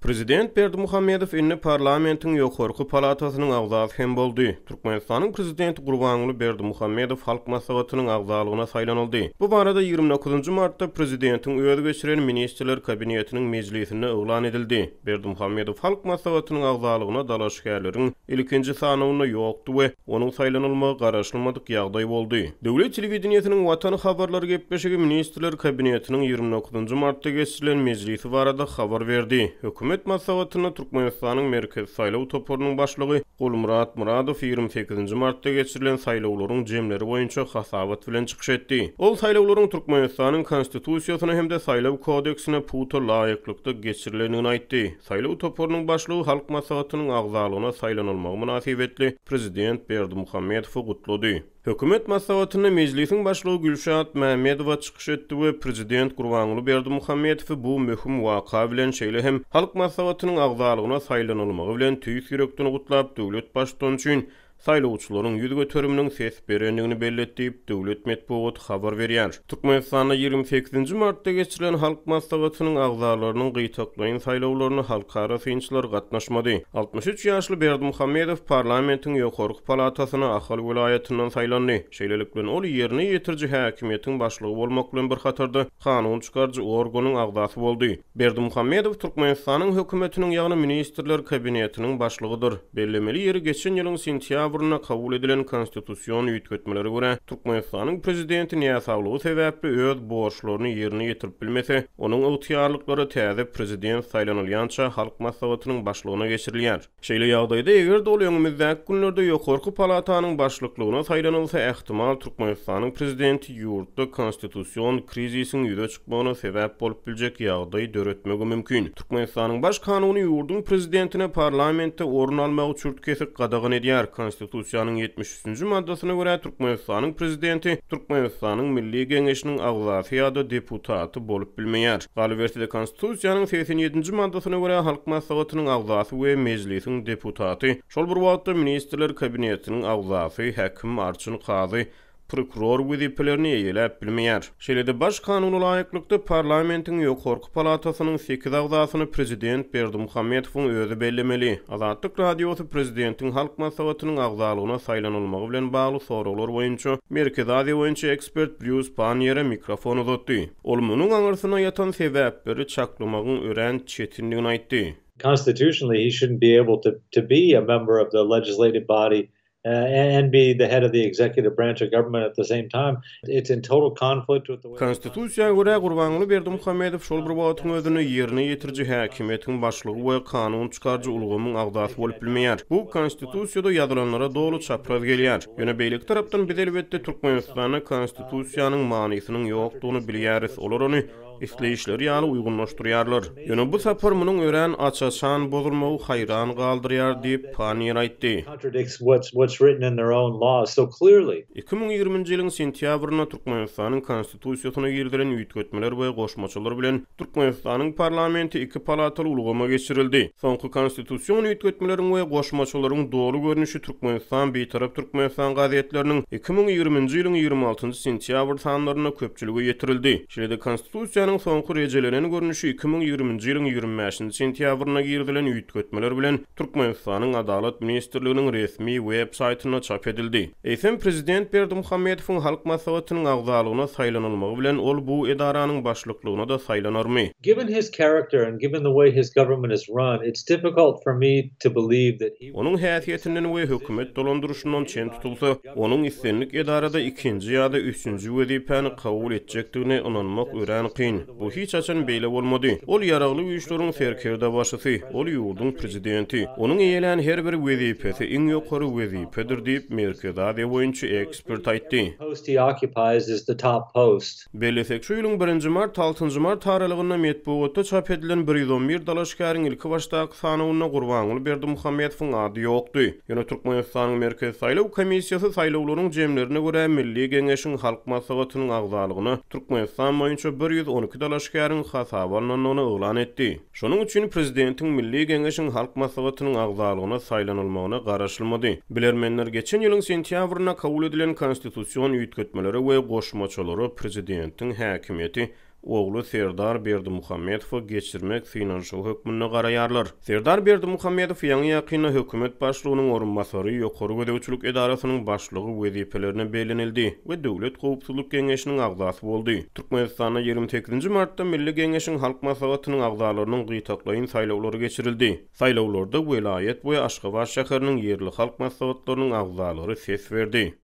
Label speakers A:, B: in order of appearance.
A: Prezident Berdimuhammedow inni parlamentin ýokarky palatasynyň agzasy hem boldy. Türkmenistanyň prezidenti Gurbanuly Berdimuhammedow halk maslahatynyň agzalygyna saýlanyldy. Bu barada 29 martda prezidentiň öýde geçiren ministrler kabinetiniň mejlisinde oglan edildi. Berdimuhammedow halk maslahatynyň agzalygyna dalaşgärleriň ilkinji sanawyna ýokdy we onuň saýlanylmagy garaşlamadyk ýagdaý boldy. Döwlet telewizionynyň Watan habarlary gepleşigi ministrler kabinetiniň 29 martda geçirilen mejlisi barada habar berdi. Hökümet maslahatyna Türkmenistanyň merkez saýlaw toporunyň başlygy Gulmurat Muradow 28 martda geçirilen saýlawlaryň jemleri boýunça hasabat bilen çykyş etdi. Ol saýlawlaryň Türkmenistanyň konstitusiýasyna hem de saýlaw kodeksine puta laýyklykda geçirilenini aýtdy. Saýlaw toporunyň başlygy halk maslahatynyň agzalygyna saýlanylmagy münasibetli prezident Berdimuhammedow gutlady. Hökümet maslahatyna mejlisiň başlygy Gülşat Mämedowa çykyş etdi we prezident Gurbanuly Berdimuhammedow bu möhüm waka bilen şeýle hem halk maslahatynyň agzalygyna saýlanylmagy bilen tüýs ýürekden gutlap döwlet başdançyn saýlawçylaryň ýüze göterüminiň ses berenligini belletdiýip döwlet medeniýet habar berýär. Türkmenistanda 28 martda geçirilen halk maslahatynyň agzalarynyň gyýtaklaýyn saýlawlaryna halkara synçylar gatnaşmady. 63 ýaşly Berdimuhammedow parlamentiň ýokarky palatasyna Ahal welaýatynyň saýlandy. Şeýlelik bilen ol ýerine ýetirji häkimiýetiň başlygy bolmak bilen bir hatarda kanun çykarjy organyň agzasy boldy. Berdimuhammedow Türkmenistanyň hökümetiniň ýagny ministrler kabinetiniň başlygydyr. Bellemeli ýeri geçen ýylyň sentýabr kabul edilen konstitusiýon ýetgetmeleri görä Türkmenistanyň prezidenti ýasawlygy sebäpli öz borçlaryny ýerine ýetirip bilmese, onuň ygtyýarlyklary täze prezident saýlanylýança halk maslahatynyň başlygyna geçirilýär. Şeýle ýagdaýda eger de ol öňümüzdäki günlerde ýokarky palatanyň başlyklygyna saýlanylsa, ähtimal Türkmenistanyň prezidenti ýurtda konstitusiýon krizisiniň ýüze çykmagyna sebäp bolup biljek ýagdaý döretmegi mümkin. Türkmenistanyň baş kanuny ýurdun prezidentine parlamentde orun almagy çürtkesik gadagyn edýär. Konstitusiýanyň 73-nji maddasyna görä Türkmenistanyň prezidenti Türkmenistanyň Milli Geňeşiniň agzasy ýa-da deputaty bolup bilmeýär. Galibertide Konstitusiýanyň 87-nji maddasyna görä halk maslahatynyň agzasy we mejlisiň deputaty, şol bir wagtda ministrler kabinetiniň agzasy, häkim, arçyn, gazy, prokuror wezipelerini ýeläp bilmeýär. Şeýle baş kanuny laýyklykda parlamentiň ýokarky palatasynyň 8 agzasyny prezident Berdimuhammedow özi bellemeli. Azatlyk radiosy prezidentiň halk maslahatynyň agzalygyna saýlanylmagy bilen bagly soraglar boýunça Merkez Aziýa boýunça ekspert Bruce Panier'e mikrofon uzatdy. Ol munyň aňyrsyna ýatan sebäpleri çaklamagyň ören çetinligini aýtdy.
B: Constitutionally, he shouldn't be able to be a member of the legislative body and be the head of the executive branch of government at the same time. It's in total conflict with the way
A: Konstitusiýaga görä Gurbanuly Berdimuhammedow şol bir wagtyň özüni ýerine ýetirji häkimiýetiň başlygy we kanun çykarjy ulgamyň agzasy bolup bilmeýär. Bu konstitusiýada ýazylanlara dogry çapraz gelýär. Ýöne beýlik tarapdan biz elbetde Türkmenistanyň konstitusiýanyň manysynyň ýokdugyny bilýäris. Olar ony işleyişleri ýaly uýgunlaşdyrýarlar. Ýöne bu sapar munyň ören açaçan bozulmagy haýran galdyrýar diýip Panier aýtdy.
B: What's written in their own law so clearly.
A: 2020-nji ýylyň sentýabrynda Türkmenistanyň konstitusiýasyna girilen ýetgetmeler we goşmaçylar bilen Türkmenistanyň parlamenti 2 palataly ulgama geçirildi. Soňky konstitusiýon ýetgetmeleriň we goşmaçylaryň dogry görnüşi Türkmenistan beýtarap Türkmenistan gazetleriniň 2020-nji ýylyň 26-njy sentýabr sanlaryna köpçüligi ýetirildi. Şeýle konstitusiýanyň soňky rejeleriniň görnüşi 2020-nji ýylyň 25-nji sentýabryna girilen ýetgetmeler bilen Türkmenistanyň adalet ministrliginiň resmi web saytyna çap edildi. Eýsem prezident Berdimuhammedowyň halk maslahatynyň agzalygyna saýlanylmagy bilen ol bu edaranyň başlyklygyna da saýlanarmy?
B: Given his character and given the way his government is run, it's difficult for me to believe that he
A: Onuň häsiýetinden we hökümet dolandyrşyndan çen tutulsa, onuň islenlik edarada ikinji ýa-da üçüncü wezipäni kabul etjekdigine inanmak ören kyn. Bu hiç açan beýle bolmady. Ol ýaragly güýçleriň serkerde başysy, ol ýurdun prezidenti. Onuň eýelen her bir wezipesi iň ýokary wezipedir diýip Merkez Aziýa boýunça ekspert aýtdy.
B: post he occupies is the top post.
A: Bellesek şu ýylyň 1-nji mart 6-njy mart taralygyna medeniýetde çap edilen 111 dalaşgaryň ilki başdaky sanawyna Gurbanuly Berdimuhammedowyň ady ýokdy. Ýöne Türkmenistanyň Merkez Saýlaw Komissiýasy saýlawlaryň jemlerine görä Milli Geňeşiň halk maslahatynyň agzalygyna Türkmenistan boýunça 112 dalaşgaryň hasabalanyny oglan etdi. Şonuň üçin prezidentiň Milli Geňeşiň halk maslahatynyň agzalygyna saýlanylmagyna garaşylmady. Bilermenler geçen ýylyň sentýabrynda kabul edilen konstitusiýon ýetgetmeleri we goşmaçylary prezidentiň häkimiýeti oglu Serdar Berdimuhammedow geçirmek finansial hökmüne garaýarlar. Serdar Berdimuhammedow ýa-ni ýakynda hökümet başlygynyň orunbasary ýokary gödäwçilik edarasynyň başlygy wezipelerine belenildi we Döwlet Gowpsuzlyk Geňeşiniň agzasy boldy. Türkmenistanda 28 martda Milli Geňeşiň halk maslahatynyň agzalarynyň gytaklaýyn saýlawlary geçirildi. Saýlawlarda welaýet we Aşgabat şäheriniň ýerli halk maslahatlarynyň agzalary ses berdi.